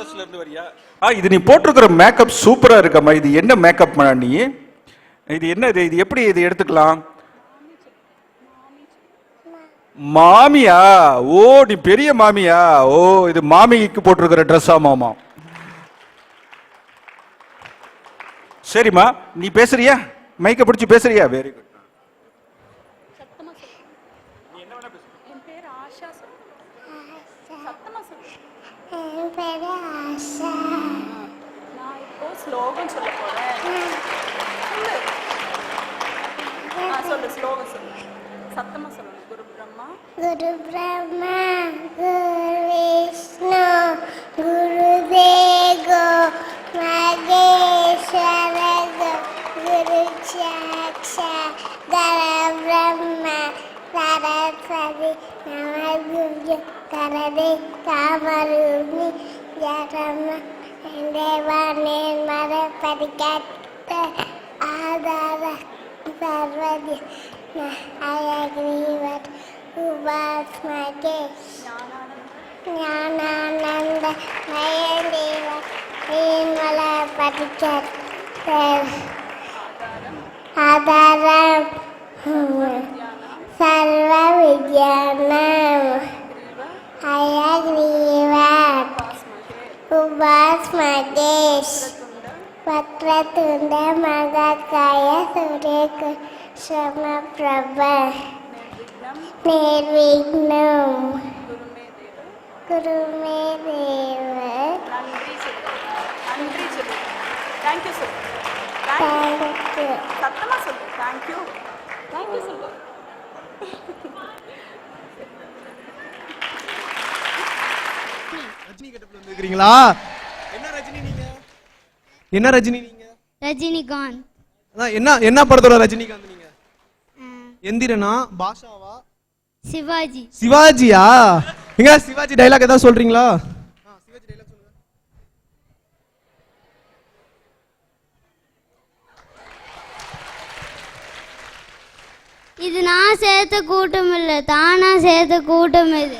லோட்டஸ்ல இருந்து வரியா? இது நீ போட்டிருக்கிற மேக்கப் சூப்பரா இருக்கம்மா. இது என்ன மேக்கப் நீ? இது என்ன இது எப்படி இது எடுத்துக்கலாம்? மாமியா? ஓ நீ பெரிய மாமியா? ஓ இது மாமிக்கு போட்டிருக்கிற ட்ரெஸ்ஸா மாமா? சரிம்மா நீ பேசுறியா? மைக்க பிடிச்சி பேசுறியா? Very good. ஸ்லோகன் சொல்ல போறேன். சொல்லு ஸ்லோகன் சொல்லு. சத்தமா சொல்லணும். குரு பிரம்மா குரு விஷ்ணு குரு தேவோ மகேஸ்வர குரு சாட்சாத் பரபிரம்ம சரஸ்வதி நம கரதே காமரூபி ஜரம தேவானேன் மர பரிகட்ட ஆதார சர்வதி அயக்ரீவத் உபாஸ்மகே ஞானானந்த மயதேவ நீர்மல பரிகட்ட ஆதாரம் சர்வ வித்யானம் அயக்ரீவத் உபாஸ்மகேஷ் வக்ரதுண்ட மகாகாய சூரியகுஷ்ம நிர்விக்னம் குருமே தேவ. நன்றி சொல்லு. தேங்க்யூ சொல்லு. தேங்க்யூ சத்தமா சொல்லு. தேங்க்யூ தேங்க்யூ சொல்லு. ரஜினி கட்டப்ல வந்துக்கிறீங்களா? என்ன ரஜினி நீங்க? என்ன ரஜினி நீங்க? ரஜினிகாந்த். அதான் என்ன படத்தோட ரஜினிகாந்த் நீங்க? எந்திரனா பாஷாவா? சிவாஜி. சிவாஜியா? எங்க சிவாஜி டைலாக் ஏதாவது சொல்றீங்களா? சிவாஜி டைலாக் சொல்லுங்க. இது நான் சேர்த்த கூட்டம் இல்லை, தானா சேர்த்த கூட்டம். இது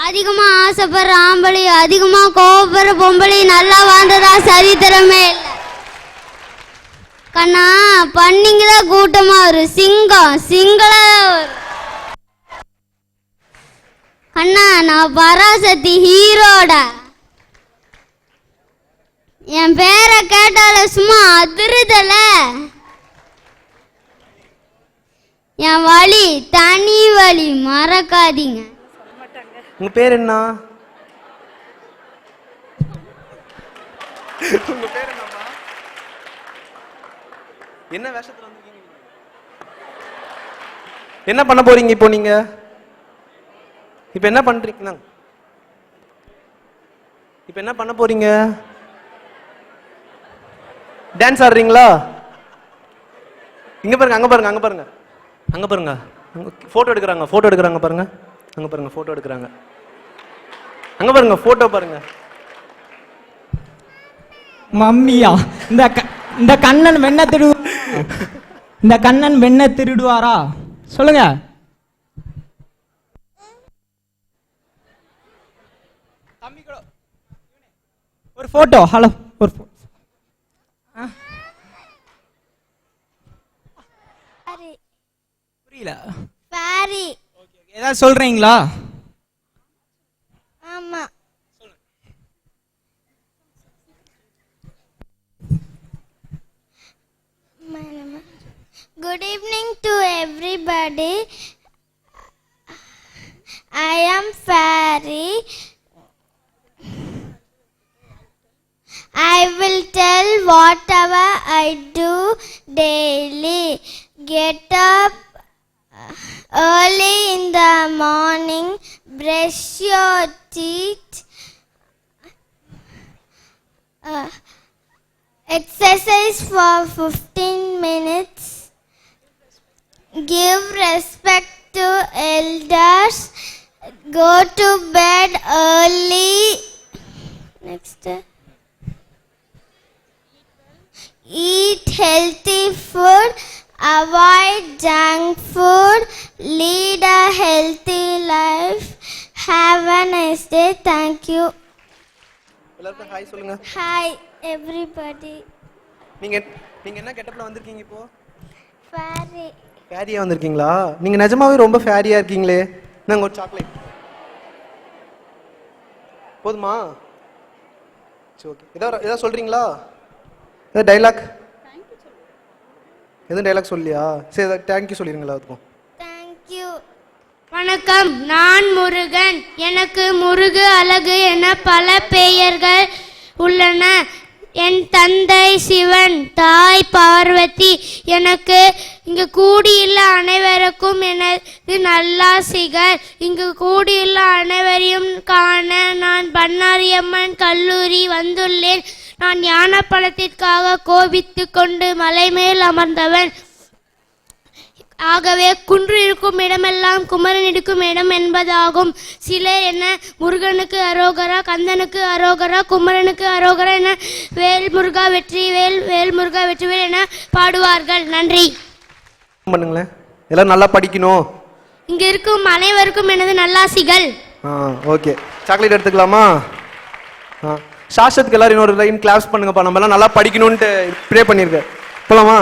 அதிகமா ஆசைப்படுற ஆம்பளை, அதிகமா கோவப்படுற பொம்பளை நல்லா வாழ்ந்ததா சரித்திரமே இல்லை. கண்ணா பண்ணிங்கதான் கூட்டமா வரும். சிங்களா வரும். கண்ணா நான் பராசக்தி ஹீரோட. என் பேரை கேட்டால சும்மா அதிருதல. என் வழி தனி வழி, மறக்காதீங்க. உங்க பேர் என்ன? உங்க பேர் என்னப்பா? என்ன வேஷத்துல வந்திருக்கீங்க? என்ன பண்ண போறீங்க இப்போ நீங்க? இப்போ என்ன பண்றீங்க? இப்போ என்ன பண்ண போறீங்க? டான்ஸ் ஆடுறீங்களா? இங்க பாருங்க, அங்க பாருங்க, அங்க பாருங்க, அங்க பாருங்க. போட்டோ எடுக்கிறாங்க, போட்டோ எடுக்கிறாங்க பாருங்க. அங்க பாருங்க, போட்டோ எடுக்கிறாங்க. அங்க பாருங்க, போட்டோ பாருங்க. மம்மியா? இந்த கண்ணன் வெண்ண திருடு, இந்த கண்ணன் வெண்ண திருடுவாரா? சொல்லுங்க. ஒரு போட்டோ. ஹலோ, ஒரு புரியல. ஏதாவது சொல்றீங்களா? ஆமா. Good evening to everybody. I am Fairy. I will tell whatever I do daily. Get up early in the morning, brush your teeth, exercise for 15 minutes, give respect to elders, go to bed early. Next. Eat healthy food, avoid junk food, lead a healthy life. Have a nice day. Thank you. எல்லாருக்கும் hi சொல்லுங்க. Hi, everybody. நீங்க நீங்க என்ன கெட்டப்ல வந்திருக்கீங்க இப்போ? Fairy. ஃபேரியா வந்திருக்கீங்களா? நீங்க நிஜமாவே ரொம்ப ஃபேரியா இருக்கீங்களே. நாங்க ஒரு சாக்லேட் போதுமா? சரி ஓகே. ஏதாவது சொல்றீங்களா? ஏதாவது டைலாக்? எதுவும் டைலாக் சொல்லியா? சரி தேங்க்யூ சொல்லிடுங்களா அதுக்கும். Thank you. வணக்கம், நான் முருகன். எனக்கு முருகு அழகு என பல பெயர்கள் உள்ளன. என் தந்தை சிவன், தாய் பார்வதி. எனக்கு இங்கு கூடியுள்ள அனைவருக்கும் எனது நல்லாசிகள். இங்கு கூடியுள்ள அனைவரையும் காண நான் பண்ணாரியம்மன் கல்லூரி வந்துள்ளேன். நான் ஞானப்பழத்திற்காக கோபித்து கொண்டு மலை மேல் அமர்ந்தவன். ஆகவே குன்று இருக்கும் இடமெல்லாம் குமரன் இருக்கும் இடம் என்பதாகும். சிலர் என்ன முருகனுக்கு அரோகரா, கந்தனுக்கு அரோகரா, குமரனுக்கு அரோகரா என வேல் முருகா வெற்றி வேல், வேல் முருகா வெற்றி வேல் என பாடுவார்கள். நன்றி. பண்ணுங்களேன். எல்லாரும் நல்லா படிக்கணும். இங்க இருக்கும் அனைவருக்கும் எனது நல்லாசிகள். ஓகே. சாக்லேட் எடுத்துக்கலாமா? சாஸ்திரத்துக்கு எல்லாரும் இன்னொரு லைன் கிளாஸ் பண்ணுங்கப்பா. நம்ம எல்லாம் நல்லா படிக்கணும்னு ப்ரே பண்ணியிருக்கேன். போலாமா?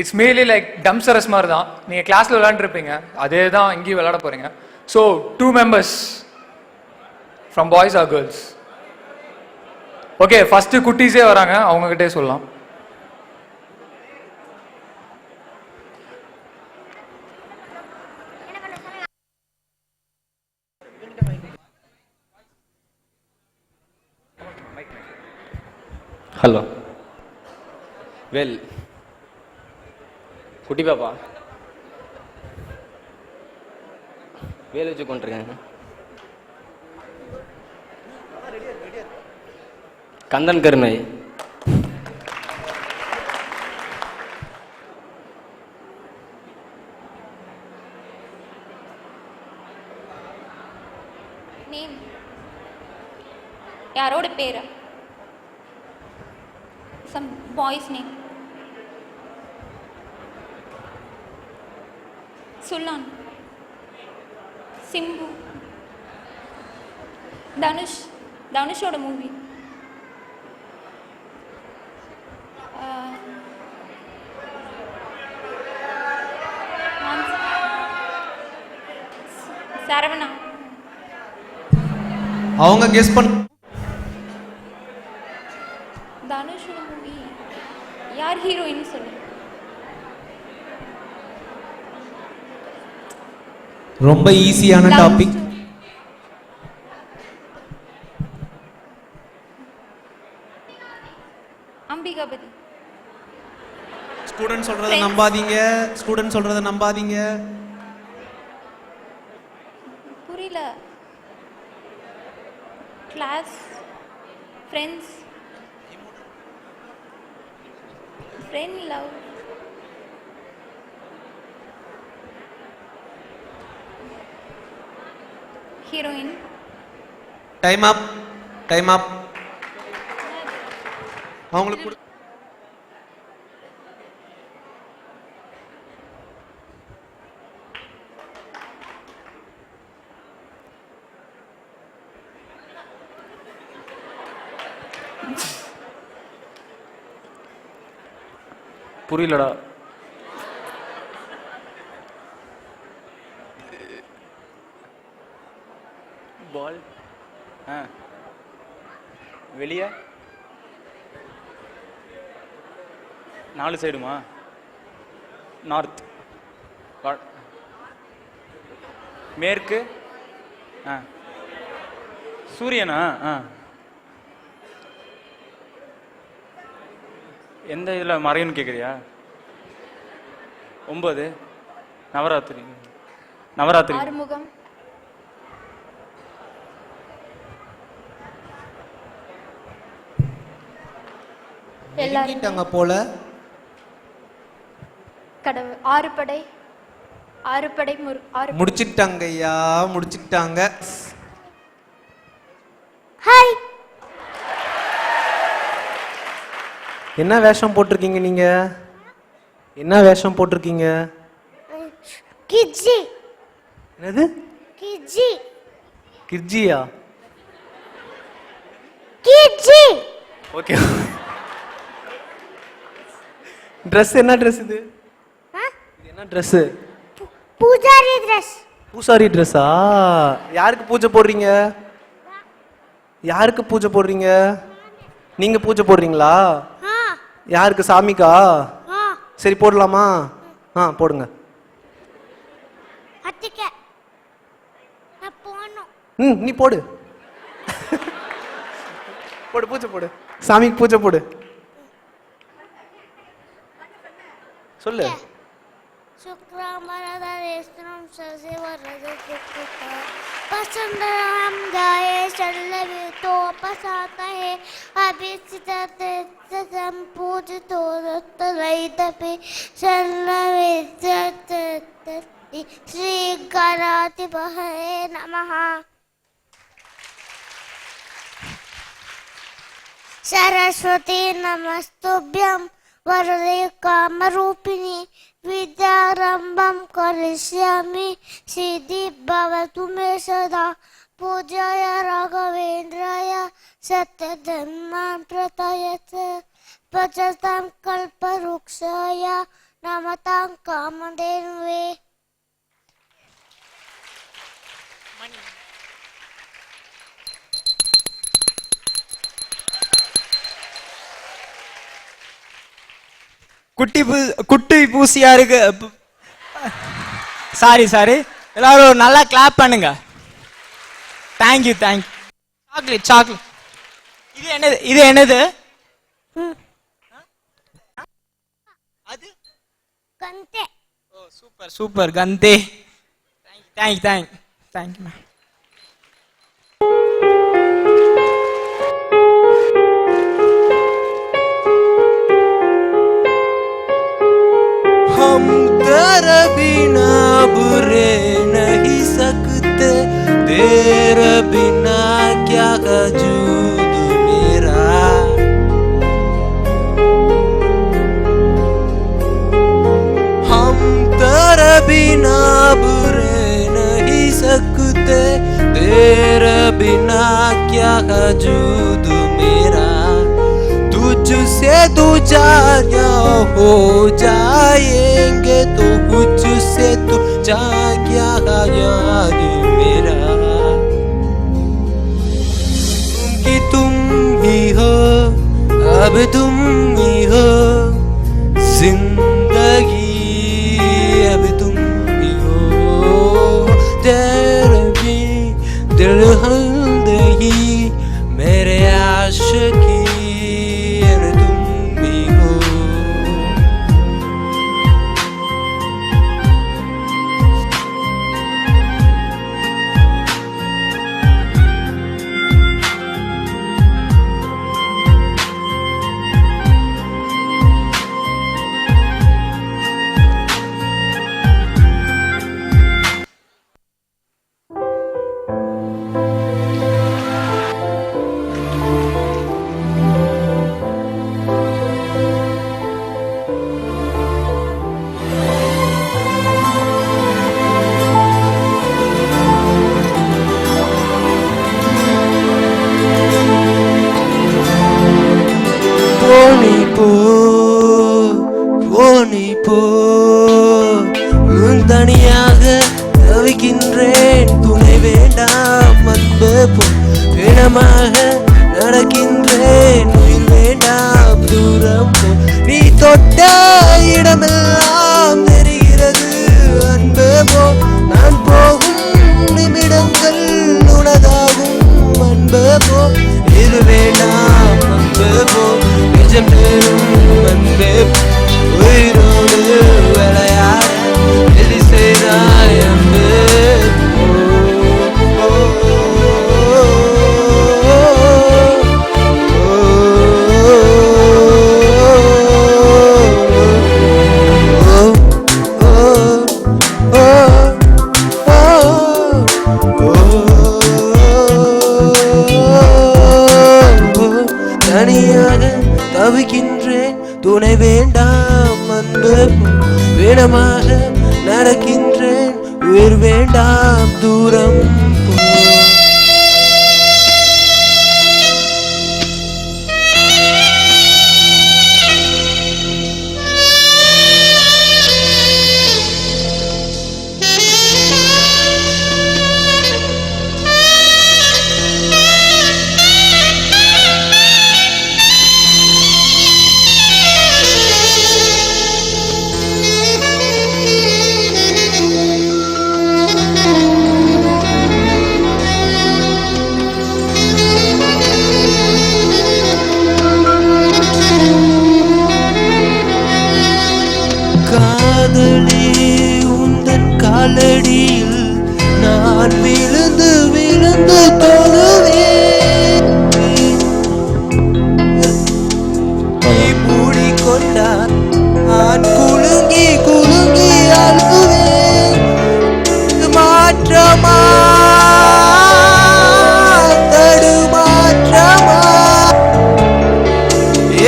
இட்ஸ் மேலி லைக் டம்சரஸ் மாதிரி தான். நீங்கள் கிளாஸில் விளையாண்டுருப்பீங்க, அதே தான் இங்கேயும் விளையாட போகிறீங்க. So 2 members from boys or girls. Okay, first குட்டீஸே வராங்க, அவங்ககிட்டே சொல்லலாம். ஹலோ. வெல், குட்டி பாப்பா வேலை வச்சு கொண்டிருக்காங்க. கந்தன் கருணை. நேம் யாரோட பேர்? Some boys name Sullan, Simbu, Dhanush, தனுஷோட மூவி, சரவணா. அவங்க கெஸ் பண்ண. தனுஷோட மூவி யார் ஹீரோயின் சொல்லு. ரொம்ப ஈஸியான டாபிக். அம்பிகாபதி. ஸ்டூடண்ட் சொல்றத நம்பாதீங்க, ஸ்டூடண்ட் சொல்றத நம்பாதீங்க. புரியல. Class, friends, friend, love, heroine. Time up, time up. அவங்களுக்கு புரியலடா. பால் வெளியே 4 சைடுமா? நார்த், மேற்கு, சூரியனா? எந்த இதில் மறையுன்னு கேட்குறியா? 9 நவராத்திரி. நவராத்திரி. ஆறுமுகம். எல்லாரும் போல. கடவுள். ஆறுபடை. ஆறுபடை முடிச்சிட்டாங்க ஐயா, முடிச்சிட்டாங்க. ஹாய். என்ன வேஷம் போட்டிருக்கீங்க நீங்க? என்ன வேஷம் போட்டிருக்கீங்க? கிஜி என்னது? கிஜி கிர்ஜியா? கிஜி ஓகே. ட்ரெஸ் என்ன ட்ரெஸ் இது? இது என்ன ட்ரெஸ்? பூஜாரி ட்ரெஸ். பூசாரி ட்ரெஸ்ஸா? யாருக்கு பூஜை போடுறீங்க? யாருக்கு பூஜை போடுறீங்க? நீங்க பூஜை போடுறீங்களா? யாருக்கு? சாமிக்கா? சரி போடலாமா? போடுங்க. அத்திக்க நான் போணும். நீ போடு. போடு, பூஜை போடு, சாமிக்கு பூஜை போடு. சொல்லு. शुक्रामरदरेस्त्रं ससेवरजतुक्ता पसंदराम गाये चल्लवितोपसातहे अभिसिततं पूजितो रत्तलैतपि चल्लवितति श्रीगणाधिपहे नमः। सरस्वती नमस्तुभ्यं वरदे कामरूपिणी विद्यारंभं करिष्यामि सिद्धि भवतु मे सदा। पूज्याय राघवेन्द्राय सत्यधर्मान् प्रतयते भजतां कल्पवृक्षाय नमतां कामधेनवे। குட்டி பூசியாருக்கு சாரி எல்லாரும் நல்லா கிளாப் பண்ணுங்க. தேங்க்யூ. சாக்லேட் இது என்னது? அது கந்தே. ஓ சூப்பர் கந்தே. Thank you ma'am. हम तेरे बिना बुरे नहीं सकते, तेरे बिना क्या वजूद मेरा। हम तेरे बिना बुरे नहीं सकते, तेरे बिना क्या वजूद मेरा। तुझसे तू जाया हो जाएंगे तो मुझसे तू जाया याद मेरा। कि तुम ही हो, अब तुम ही हो जिंदगी, अब तुम ही हो। तेरे भी दिल हल्दी मेरे आशिकी தனியாக தவிக்கின்றேன், துணை வேண்டாம் அன்பு போ. பிணமாக நடக்கின்றேன், உயிர் வேண்டாம் தூரம் போ. நீ தொட்ட இடமெல்லாம் தெரிகிறது அன்பு போ. நான் போகும் நிமிடங்கள் உனதாகும் அன்பு போ. இது வேண்டாம் அன்பு போ, நிஜம் தேரும் அன்பே போ. உயிரோடு விளையாட எது செய்தாய் அன்பே போ. வேகமாக நடக்கின்றேன், உயிர் வேண்டாம் தூரம் போ. காதலே உந்தன் காலடியில் நான் விழுந்து விழுந்து தொழுவேன். நீ மூடிக்கொண்டால் நான் குலுங்கி குலுங்கி அழுவேன். மாற்றமா தடுமாற்றமா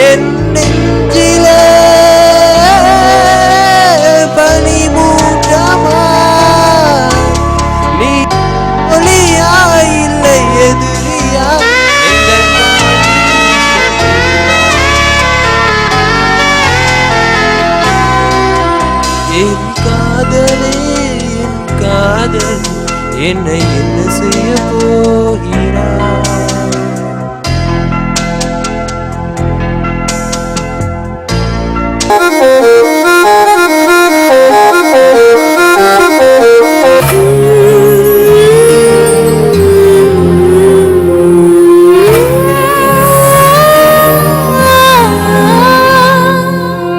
என் நெஞ்சிலே பனிமூட்டமா நீ ஒளியா இல்லை எதிரியா எங்கள் என் காதலே என் காதல் என்னை என்ன செய்ய போகிறாய்?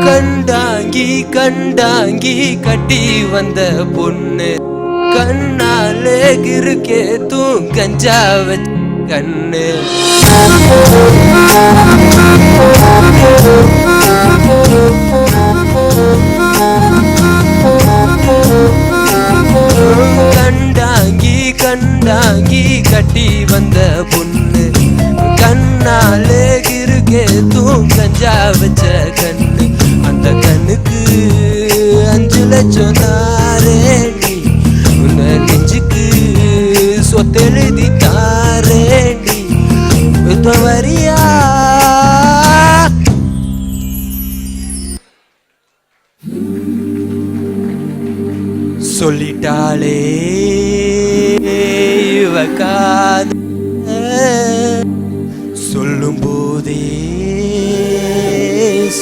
கண்டாங்கி கண்டாங்கி கட்டி வந்த பொண்ணு கண்ணாலே கிறுக்கே கஞ்சா வச்ச கண்ணு. கண்டாங்கி கண்டாங்கி கட்டி வந்த பொண்ணு கண்ணாலே கிறுக்கே கஞ்சா வச்ச கண்ணு. அந்த கண்ணுக்கு 5 லட்சம் தாரேண்டி, உன்ன நெஞ்சுக்கு சொத்தெழுதி தாரேண்டி, இப்ப வரியா? சொல்லிட்டாளே இவ காத சொல்லும் போதே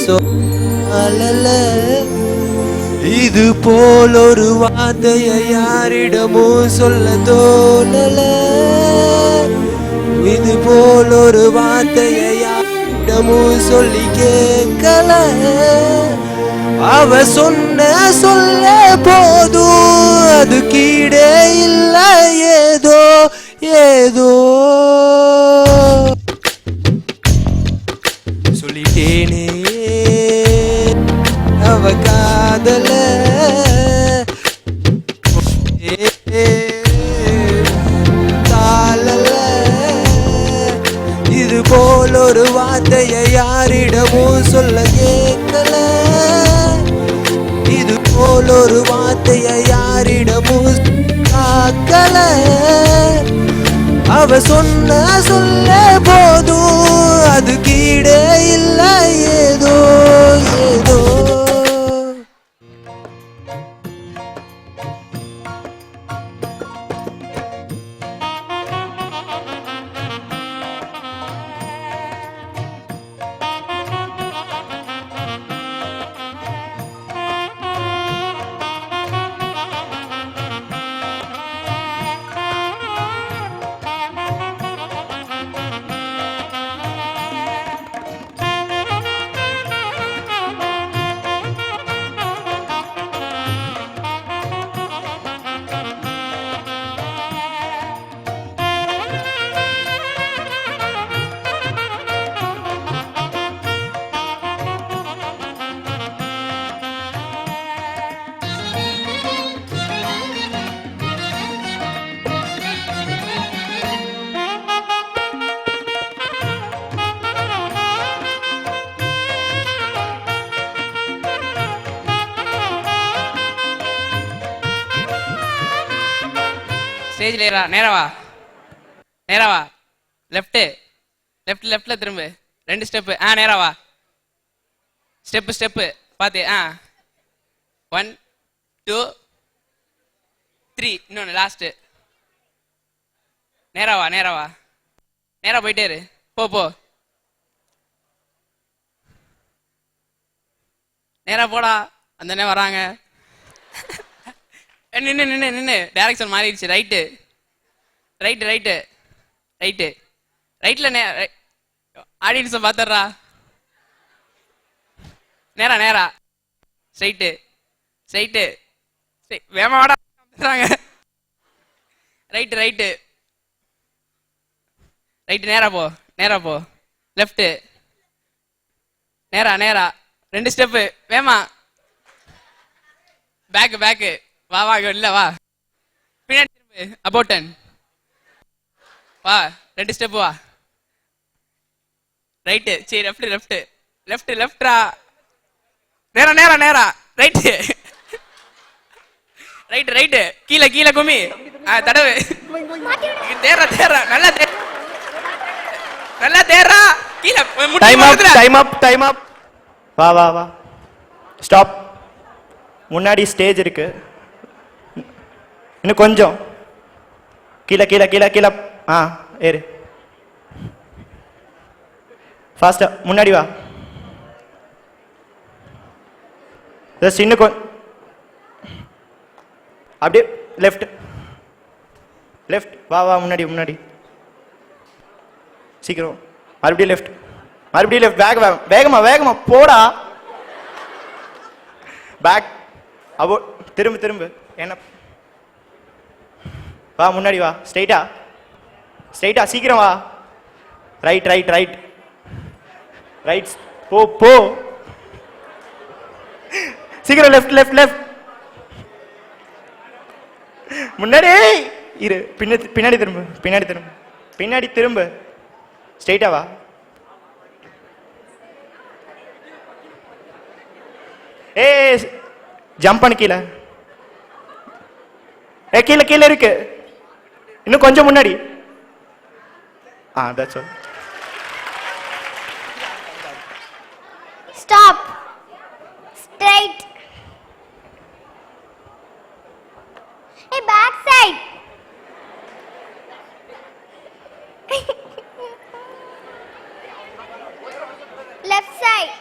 சொல்லல. இது போல் ஒரு வார்த்தையை யாரிடமும் சொல்ல தோணல. இது போல் ஒரு வார்த்தையை யாரிடமும் சொல்லி கேட்கல. அவ சொன்ன சொல்ல போதும் அது கீழே இல்ல ஏதோ ஏதோ. சொல்லிட்டேனே அவ காதல காலல. இது போல் ஒரு வார்த்தையை யாரிடமும் சொல்ல கேட்கல. இது போல் ஒரு வார்த்தையை யாரிடமும் காக்கல. அவ சொன்ன சொல்ல போதும் அது கீழே இல்ல ஏதோ ஏதோ. ஸ்டேஜ்ல ஏறா, நேரா வா, நேரா வா, லெஃப்ட் லெஃப்ட் லெஃப்ட்ல திரும்பு, 2 ஸ்டெப்பு, நேரா வா, ஸ்டெப்பு பாத்து, 1 2 3, இன்னொன்னு லாஸ்ட், நேரா வா, நேரா போயிட்டே இரு, போ நேரா போடா, அந்த அண்ணன் வராங்க. நின்னு டைரக்ஷன் மாறிடுச்சு. ரைட்ல ஆடியன்ஸை பாத்துறா. நேரா ஸ்ட்ரைட்டு வேமாடா ரைட்டு நேரா போ, லெஃப்ட் நேரா 2 ஸ்டெப்பு வேமா, பேக்கு வா இல்ல வா, பின்னாடி திரும்பு, அபவுட் 10 வா, 2 ஸ்டெப் வா, ரைட்டு சரி, லெஃப்ட்ரா, நேரா ரைட்டு கீழே குமி, தடவு, தேர்றா நல்லா தேர்றா, கீழே டைம் அப். வா ஸ்டாப். முன்னாடி ஸ்டேஜ் இருக்கு, இன்னும் கொஞ்சம் கீழே ஏறு, ஃபாஸ்டா முன்னாடி வா, இன்னும் அப்படியே லெஃப்ட் வா முன்னாடி சீக்கிரம், மறுபடியும் லெஃப்ட் வேகமா போடா, பேக் அபோ, திரும்ப என்ன, வா முன்னாடி வா, ஸ்ட்ரைட்டா சீக்கிரம் வா, ரைட் போ சீக்கிரம், லெஃப்ட் முன்னாடி இரு, பின்னாடி திரும்ப ஸ்ட்ரைட்டா வா, ஜம்ப் பண்ணு கீழே, கீழே இருக்கு, இன்னும் கொஞ்சம் முன்னாடி, that's all. Stop. Straight. Hey, back side. Left side.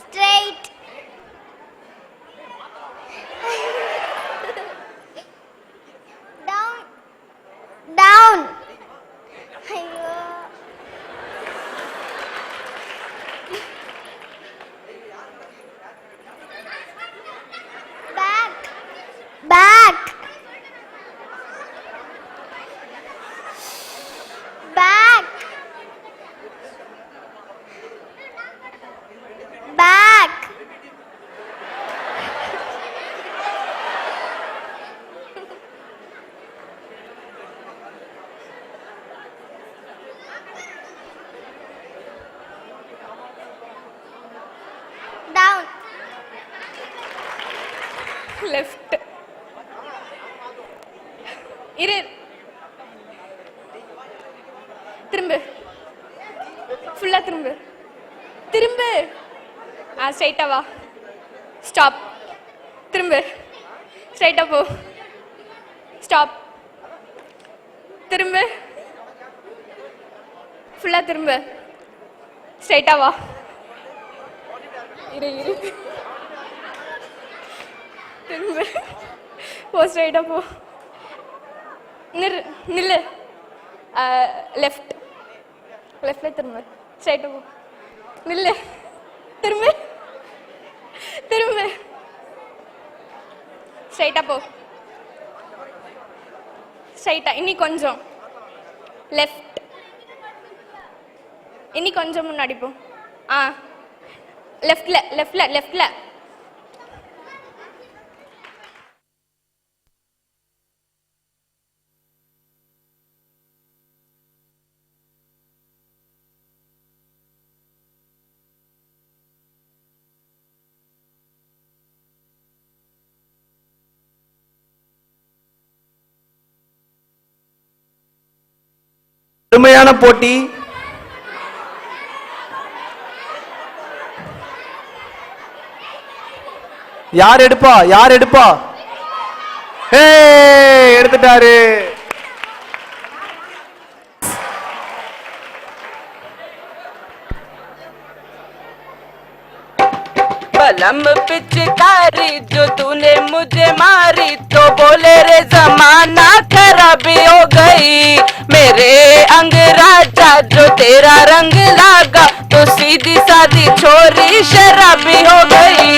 Straight. Down. ஐயோ. Back. Back. Down. லெஃப்ட் இரு, திரும்பு, ஃபுல்லா திரும்பு, ஸ்ட்ரைட்டா வா, ஸ்டாப், திரும்பு, ஸ்ட்ரைட்டா போ, ஸ்டாப், திரும்பு, ஃபுல்லா திரும்பு, ஸ்ட்ரைட்டா வா, இரு திரும்ப போ, ஸ்ட்ரைட்டா போ, நில்லு, லெஃப்ட்ல திரும்ப, ஸ்ட்ரைட்டா போ, நில்லு, திரும்ப ஸ்ட்ரைட்டா போ, ஸ்ட்ரைட்டா, இன்னி கொஞ்சம் லெஃப்ட், இன்னி கொஞ்சம் முன்னாடி போ, லெஃப்ட்ல அருமையான போட்டி. யார் எடுப்பா? யார் எடுப்பா? எடுத்துட்டாரு. बलम पिचकारी जो तूने मुझे मारी तो बोले रे जमाना खराबी हो गई मेरे अंग राजा जो तेरा रंग लागा तो सीधी सादी छोरी शराबी हो गई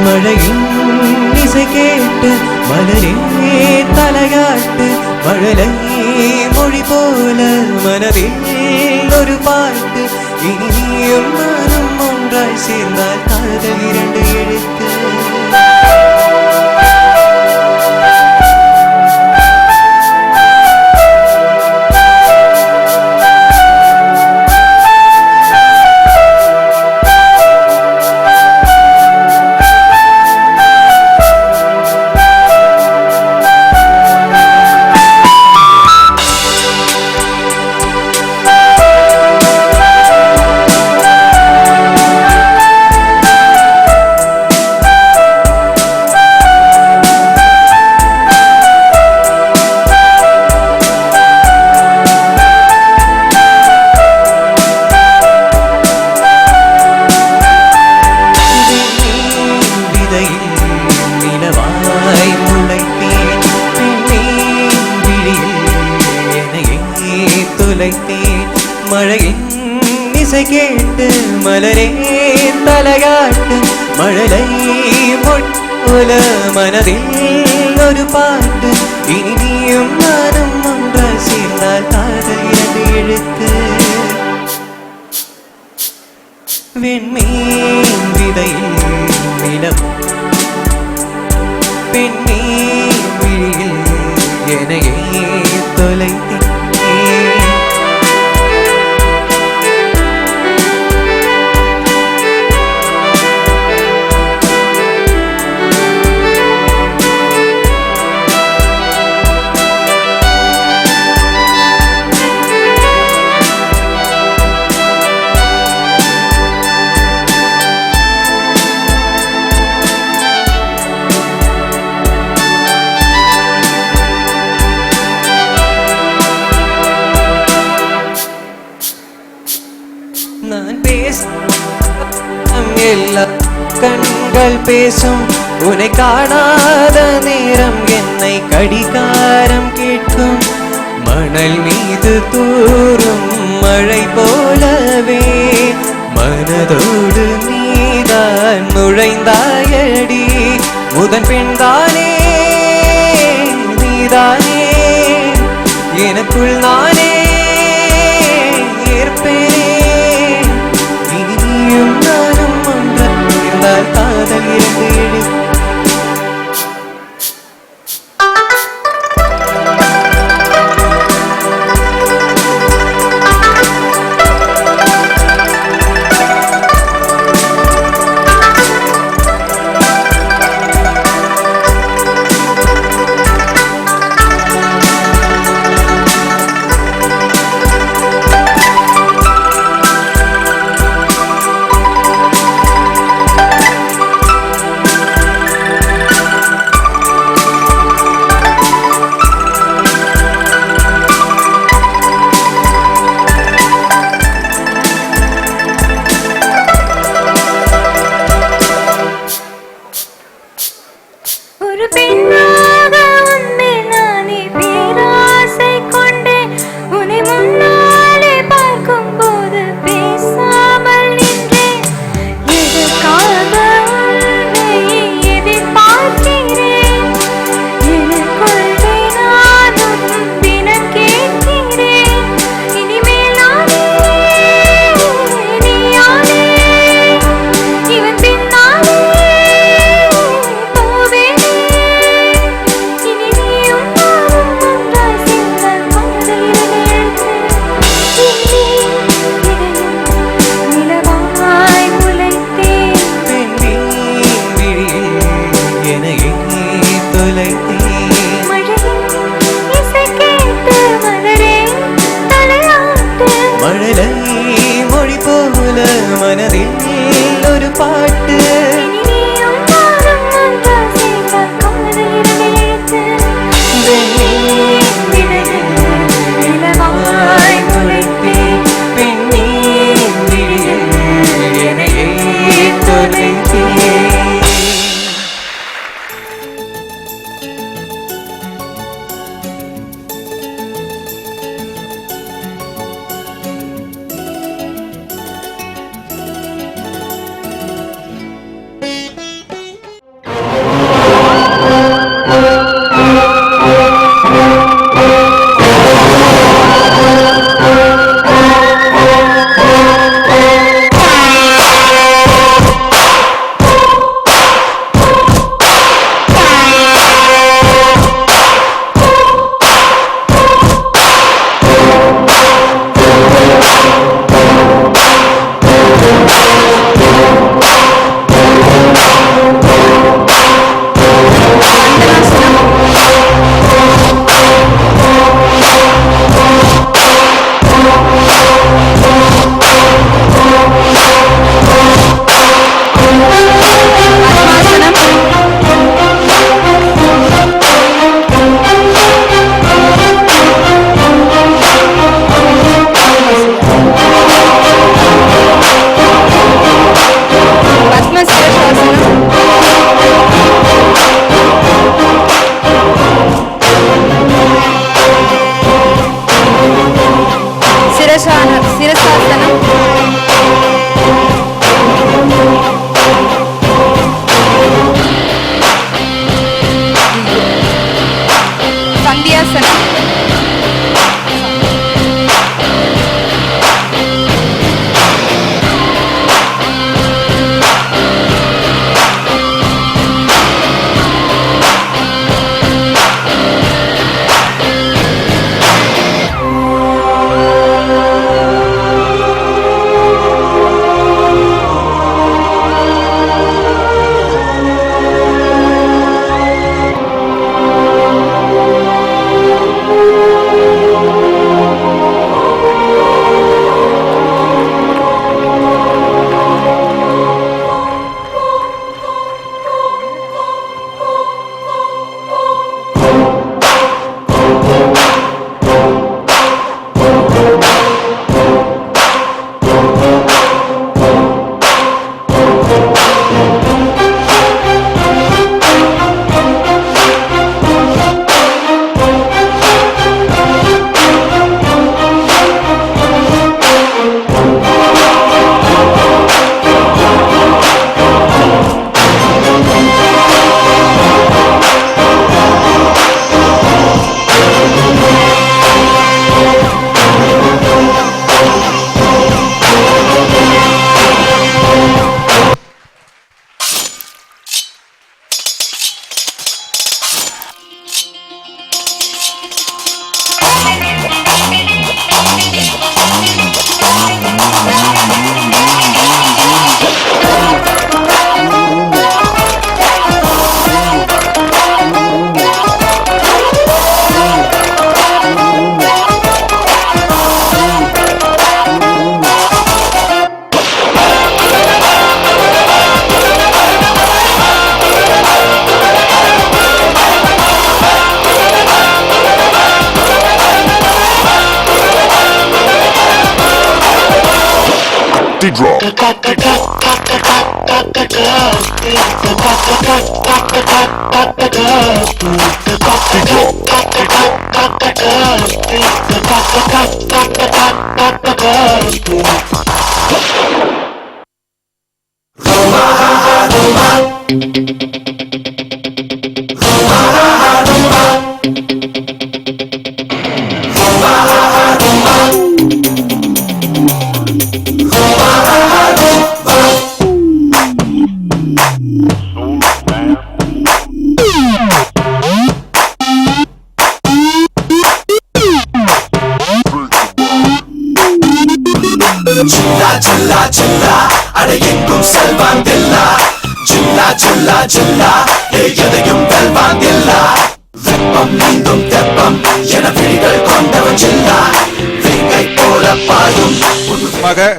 மழையின் இசை கேட்டு மலரே தலையாட்டு மழலை மொழி போல மனதில் ஒரு பாட்டு இனியும் நானும் ஒன்றாய் சேர்ந்தால் காதல் 2 எழுத்து தொலைத்தேன். மழையின் இசை கேட்டு மலரே தலையாட்டு, மழலை மொட்போல மனதில் ஒரு பாட்டு. இனி நீயும் நானும் ஒன்றால் சேர்ந்தால் காதல் இரண்டு எழுத்து. வெண்மீன் விதையில் நிலம், பெண்மீன் விழியில் என்னையே தொலைத்தேன். நான் பேசும் எல்லா கண்கள் பேசும், உன்னை காணாத நேரம் என்னை கடிகாரம் கேட்கும். மணல் மீது தூறும் மழை போலவே மனதோடு நீதான் நுழைந்தாயடி. முதன் பெண்தானே நீதானே, எனக்குள் நானே ஏற்பேனே. இனியும் நானும் ஒன்றால் இருந்தால் காதல் இரண்டு எழுத்து.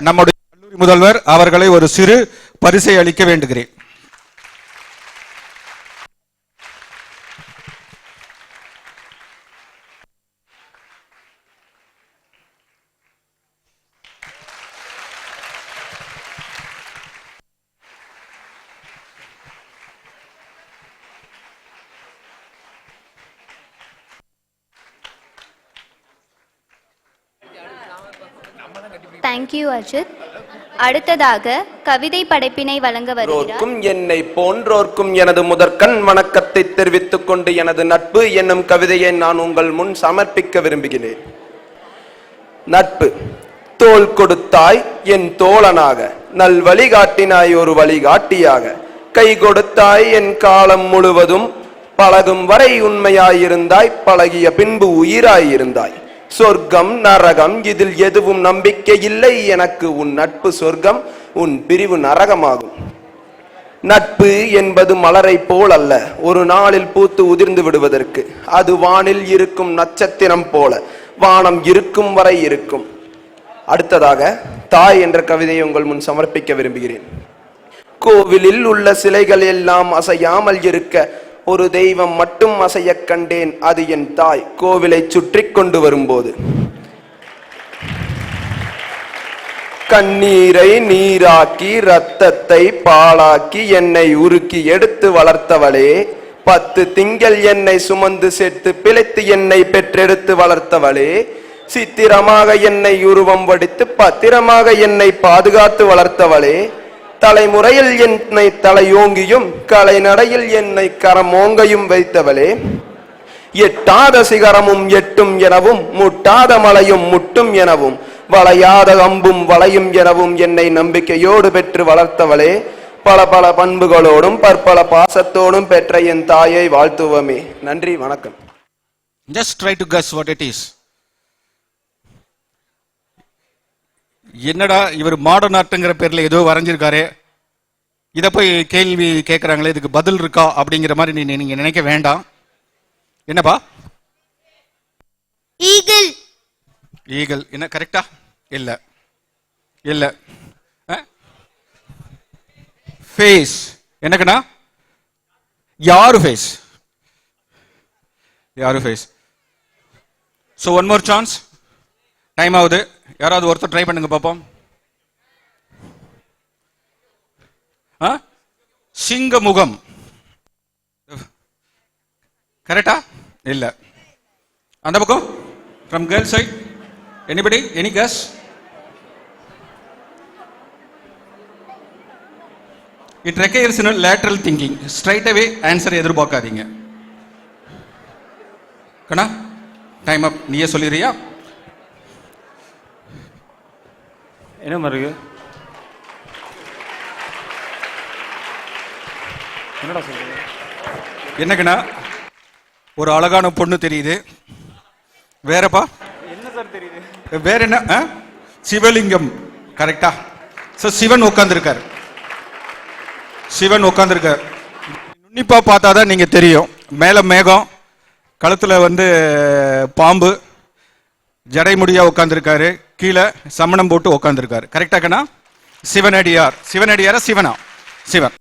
நம்முடைய கல்லூரி முதல்வர் அவர்களை ஒரு சிறு பரிசை அளிக்க வேண்டுகிறேன். தேங்க்யூ அஜித். அடுத்ததாக கவிதை படைப்பினை வழங்க வருகிறார். என்னை போன்றோர்க்கும் எனது முதற்கண் வணக்கத்தை தெரிவித்துக் கொண்டு எனது நட்பு என்னும் கவிதையை நான் உங்கள் முன் சமர்ப்பிக்க விரும்புகிறேன். நட்பு. தோள் கொடுத்தாய் என் தோழனாக, நல் வழிகாட்டினாய் ஒரு வழிகாட்டியாக, கை கொடுத்தாய் என் காலம் முழுவதும், பழகும் வரை உண்மையாயிருந்தாய், பழகிய பின்பு உயிராயிருந்தாய். சொர்க்கம் நரகம் இதில் எதுவும் நம்பிக்கை இல்லை எனக்கு, உன் நட்பு சொர்க்கம் உன் பிரிவு நரகமாகும். நட்பு என்பது மலரை போல் அல்ல, ஒரு நாளில் பூத்து உதிர்ந்து விடுவதற்கு. அது வானில் இருக்கும் நட்சத்திரம் போல வானம் இருக்கும் வரை இருக்கும். அடுத்ததாக தாய் என்ற கவிதையை உங்கள் முன் சமர்ப்பிக்க விரும்புகிறேன். கோவிலில் உள்ள சிலைகள் எல்லாம் அசையாமல் இருக்க ஒரு தெய்வம் மட்டும் அசைய கண்டேன், அது என் தாய் கோவிலை சுற்றி கொண்டு வரும்போது. கண்ணீரை நீராக்கி இரத்தத்தை பாலாக்கி என்னை உருக்கி எடுத்து வளர்த்தவளே, 10 திங்கள் என்னை சுமந்து சேர்த்து பிழைத்து என்னை பெற்றெடுத்து வளர்த்தவளே, சித்திரமாக என்னை உருவம் வடித்து பத்திரமாக என்னை பாதுகாத்து வளர்த்தவளே, தலைமுறையில் என்னை தலையோங்கியும் கலை நடையில் என்னை கரமோங்கையும் வைத்தவளே, எட்டாத சிகரமும் எட்டும் எனவும் முட்டாத மலையும் முட்டும் எனவும் வளையாத அம்பும் வளையும் எனவும் என்னை நம்பிக்கையோடு பெற்று வளர்த்தவளே, பல பல பண்புகளோடும் பற்பல பாசத்தோடும் பெற்ற என் தாயை வாழ்த்துவமே. நன்றி, வணக்கம். Just try to guess what it is. என்னடா இவர் மாடர்ன் ஆர்ட்ங்கிற பேர்ல ஏதோ வரைஞ்சிருக்காரு, இத போய் கேள்வி கேட்கறாங்களே, இதுக்கு பதில் இருக்கா அப்படிங்கிற மாதிரி நீங்க நினைக்க வேண்டாம். என்னப்பா? ஈகிள். ஈகிள் என்ன கரெக்டா? இல்ல இல்ல. ஃபேஸ் என்னக்கண்ணா? யாரு ஃபேஸ்? யாரு face? So one more chance. Time ஆகுது. யாராவது ஒருத்தர் ட்ரை பண்ணுங்க பாப்போம். சிங்க முகம் கரெக்டா? இல்ல. அந்த பக்கம் from girl side anybody any guess? It requires lateral thinking. Straight away answer எதிர்பார்க்காதீங்க. Kanna time அப். நீயே சொல்லிடுறியா? என்ன மருகு? என்னடா சொல்றீங்க? என்னக்கண்ணா ஒரு அழகான பொண்ணு தெரியுது. வேறப்பா என்ன சார் தெரியுது? வேற என்ன? சிவலிங்கம் கரெக்டா? சிவன் உட்கார்ந்துருக்கார். சிவன் உட்கார்ந்துருக்கார். நுண்ணிப்பா பார்த்தாதான் நீங்க தெரியும். மேல மேகம், கழுத்துல பாம்பு, ஜடைமுடியா உட்கார்ந்துருக்காரு, கீழே சமணம் போட்டு உட்கார்ந்துருக்காரு. கரெக்டா கண்ணா? சிவனடியார். சிவனடியாரா சிவனா? சிவன்.